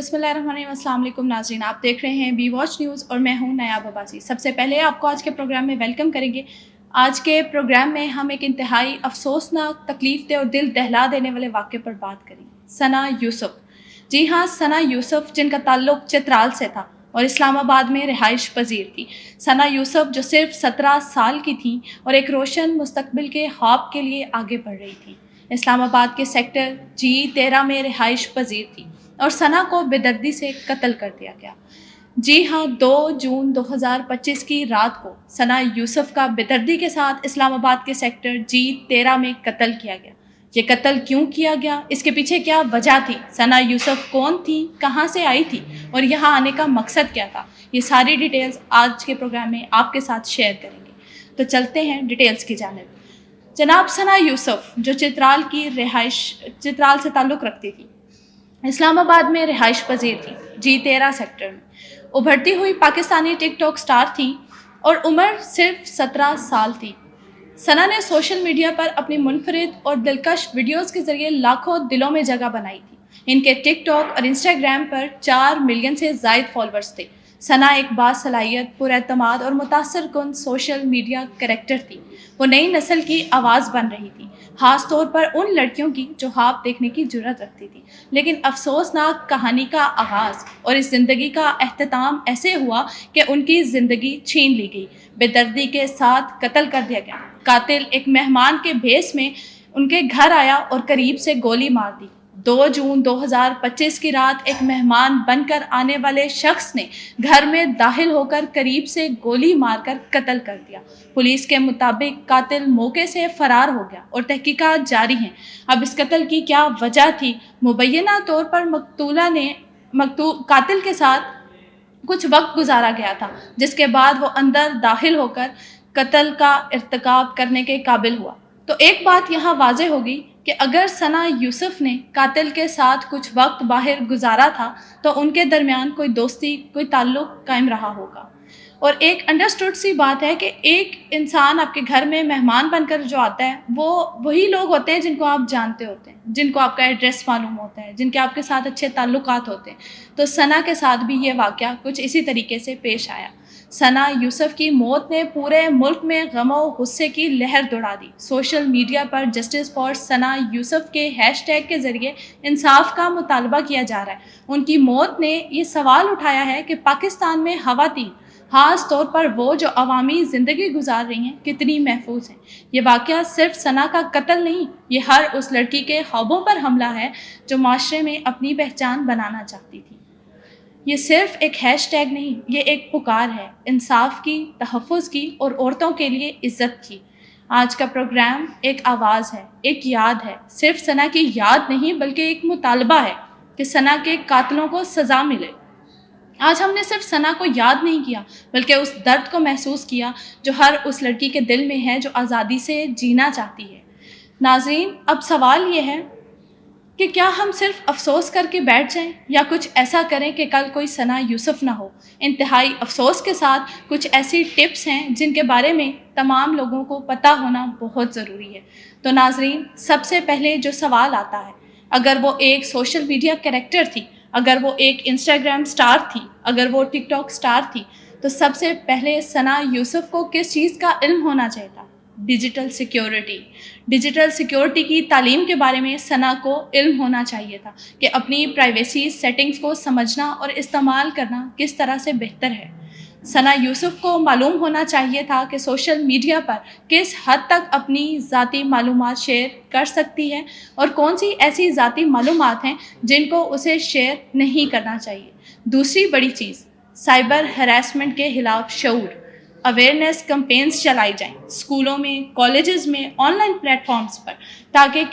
बिस्मिल्लाहिर्रहमानिर्रहीम। अस्सलाम वालेकुम नाज़रीन, आप देख रहे हैं बी वॉच न्यूज़ और मैं हूं नयाब अब्बासी। सबसे पहले आपको आज के प्रोग्राम में वेलकम करेंगे। आज के प्रोग्राम में हम एक इंतहाई अफसोसनाक, तकलीफ दे और दिल दहला देने वाले वाक़े पर बात करेंगे। सना यूसुफ, जी हाँ, सना यूसुफ, जिनका ताल्लुक़ चित्राल से था और इस्लामाबाद में रिहाइश पजीर थी। सना यूसुफ जो सिर्फ 17 साल की थी और एक रोशन मुस्तकबिल के ख्वाब के लिए आगे बढ़ रही थी। इस्लामाबाद के सेक्टर G13 में रिहाइश पजीर थी और सना को बेदर्दी से कत्ल कर दिया गया। जी हाँ, 2 जून 2025 की रात को सना यूसुफ का बेदर्दी के साथ इस्लामाबाद के सेक्टर G13 में कत्ल किया गया। ये कत्ल क्यों किया गया, इसके पीछे क्या वजह थी, सना यूसुफ कौन थी, कहाँ से आई थी और यहाँ आने का मकसद क्या था, ये सारी डिटेल्स आज के प्रोग्राम में आपके साथ शेयर करेंगे। तो चलते हैं डिटेल्स की जानिब। जनाब, सना यूसुफ जो चित्राल से ताल्लुक़ रखती थी, इस्लामाबाद में रिहाइश पजीर थी, G13 सेक्टर में। उभरती हुई पाकिस्तानी टिकटॉक स्टार थी और उम्र सिर्फ 17 साल थी। सना ने सोशल मीडिया पर अपनी मुनफरिद और दिलकश वीडियोस के ज़रिए लाखों दिलों में जगह बनाई थी। इनके टिकटॉक और इंस्टाग्राम पर 4 मिलियन से ज़ायद फॉलोअर्स थे। सना एक बासलाहियत, पुरएतमाद और मुतासर कुन सोशल मीडिया करैक्टर थी। वो नई नस्ल की आवाज़ बन रही थी, ख़ास तौर पर उन लड़कियों की जो ख्वाब देखने की जुर्रत रखती थी। लेकिन अफसोसनाक कहानी का आगाज़ और इस ज़िंदगी का अख्ताम ऐसे हुआ कि उनकी ज़िंदगी छीन ली गई, बेदर्दी के साथ कत्ल कर दिया गया। कातिल एक मेहमान के भेस में उनके घर आया और करीब से गोली मार दी। 2 जून 2025 की रात एक मेहमान बनकर आने वाले शख्स ने घर में दाखिल होकर करीब से गोली मारकर कत्ल कर दिया। पुलिस के मुताबिक कातिल मौके से फरार हो गया और तहकीकात जारी हैं। अब इस कत्ल की क्या वजह थी, मुबैना तौर पर मकतूला ने कातिल के साथ कुछ वक्त गुजारा गया था, जिसके बाद वो अंदर दाखिल होकर कत्ल का इर्तिकाब करने के काबिल हुआ। तो एक बात यहाँ वाज़े होगी कि अगर सना यूसुफ ने कातिल के साथ कुछ वक्त बाहर गुजारा था तो उनके दरमियान कोई दोस्ती, कोई ताल्लुक़ कायम रहा होगा। और एक अंडरस्टूड सी बात है कि एक इंसान आपके घर में मेहमान बनकर जो आता है, वो वही लोग होते हैं जिनको आप जानते होते हैं, जिनको आपका एड्रेस मालूम होता है, जिनके आपके साथ अच्छे ताल्लुकात होते हैं। तो सना के साथ भी ये वाक़या कुछ इसी तरीके से पेश आया। सना यूसुफ की मौत ने पूरे मुल्क में गम और गुस्से की लहर दौड़ा दी। सोशल मीडिया पर जस्टिस फॉर सना यूसुफ के हैशटैग के ज़रिए इंसाफ का मुतालबा किया जा रहा है। उनकी मौत ने ये सवाल उठाया है कि पाकिस्तान में ख़वातीन, ख़ास तौर पर वो जो अवामी ज़िंदगी गुजार रही हैं, कितनी महफूज हैं। ये वाक़या सिर्फ सना का कत्ल नहीं, ये हर उस लड़की के ख्वाबों पर हमला है जो माशरे में अपनी पहचान बनाना चाहती थी। ये सिर्फ एक हैशटैग नहीं, ये एक पुकार है इंसाफ की, तहफ़्फ़ुज़ की और औरतों के लिए इज़्ज़त की। आज का प्रोग्राम एक आवाज़ है, एक याद है, सिर्फ सना की याद नहीं बल्कि एक मुतालबा है कि सना के कातिलों को सज़ा मिले। आज हमने सिर्फ सना को याद नहीं किया बल्कि उस दर्द को महसूस किया जो हर उस लड़की के दिल में है जो आज़ादी से जीना चाहती है। नाज़रीन, अब सवाल ये है कि क्या हम सिर्फ अफसोस करके बैठ जाएं या कुछ ऐसा करें कि कल कोई सना यूसुफ ना हो। इंतहाई अफसोस के साथ कुछ ऐसी टिप्स हैं जिनके बारे में तमाम लोगों को पता होना बहुत ज़रूरी है। तो नाज़रीन, सबसे पहले जो सवाल आता है, अगर वो एक सोशल मीडिया कैरेक्टर थी, अगर वो एक इंस्टाग्राम स्टार थी, अगर वो टिकटॉक स्टार थी, तो सबसे पहले सना यूसुफ को किस चीज़ का इल्म होना चाहिए था? डिजिटल सिक्योरिटी की तालीम के बारे में सना को इल्म होना चाहिए था कि अपनी प्राइवेसी सेटिंग्स को समझना और इस्तेमाल करना किस तरह से बेहतर है। सना यूसुफ को मालूम होना चाहिए था कि सोशल मीडिया पर किस हद तक अपनी ज़ाती मालूमात शेयर कर सकती है और कौन सी ऐसी ज़ाती मालूमात हैं जिनको उसे शेयर नहीं करना चाहिए। दूसरी बड़ी चीज़, साइबर हरासमेंट के खिलाफ शऊर, अवेयरनेस कैंपेन्स चलाई जाएं स्कूलों में, कॉलेजेस में, ऑनलाइन प्लेटफॉर्म्स पर, ताकि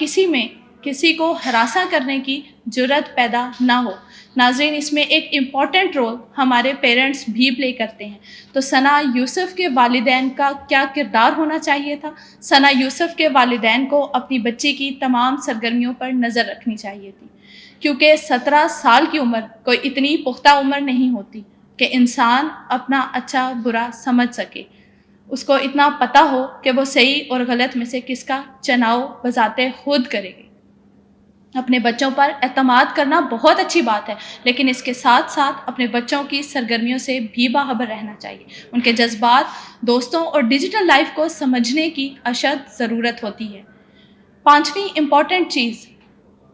किसी को हरासा करने की जुर्रत पैदा ना हो। नाज़रीन, इसमें एक इम्पॉर्टेंट रोल हमारे पेरेंट्स भी प्ले करते हैं। तो सना यूसुफ के वालिदैन का क्या किरदार होना चाहिए था? सना यूसुफ के वालिदैन को अपनी बच्ची की तमाम सरगर्मियों पर नज़र रखनी चाहिए थी, क्योंकि 17 साल की उम्र कोई इतनी पुख्ता उम्र नहीं होती कि इंसान अपना अच्छा बुरा समझ सके, उसको इतना पता हो कि वो सही और गलत में से किसका चुनाव बजाते खुद करेगी। اپنے بچوں پر اعتماد کرنا بہت اچھی بات ہے، لیکن اس کے ساتھ ساتھ اپنے بچوں کی سرگرمیوں سے بھی باخبر رہنا چاہیے۔ ان کے جذبات، دوستوں اور ڈیجیٹل لائف کو سمجھنے کی اشد ضرورت ہوتی ہے۔ پانچویں امپورٹنٹ چیز،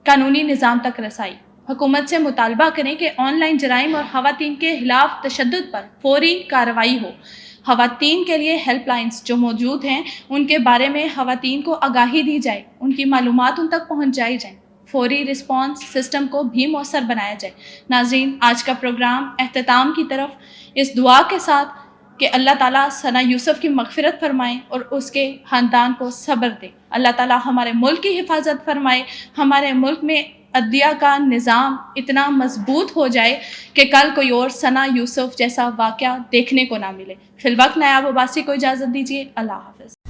قانونی نظام تک رسائی۔ حکومت سے مطالبہ کریں کہ آن لائن جرائم اور خواتین کے خلاف تشدد پر فوری کارروائی ہو۔ خواتین کے لیے ہیلپ لائنز جو موجود ہیں ان کے بارے میں خواتین کو آگاہی دی جائے، ان کی معلومات ان تک پہنچائی جائیں، فوری رسپانس سسٹم کو بھی مؤثر بنایا جائے۔ ناظرین، آج کا پروگرام اختتام کی طرف اس دعا کے ساتھ کہ اللہ تعالیٰ ثنا یوسف کی مغفرت فرمائے اور اس کے خاندان کو صبر دے۔ اللہ تعالیٰ ہمارے ملک کی حفاظت فرمائے، ہمارے ملک میں عدلیہ کا نظام اتنا مضبوط ہو جائے کہ کل کوئی اور ثنا یوسف جیسا واقعہ دیکھنے کو نہ ملے۔ فی الوقت نیاب عباسی کو اجازت دیجیے۔ اللہ حافظ۔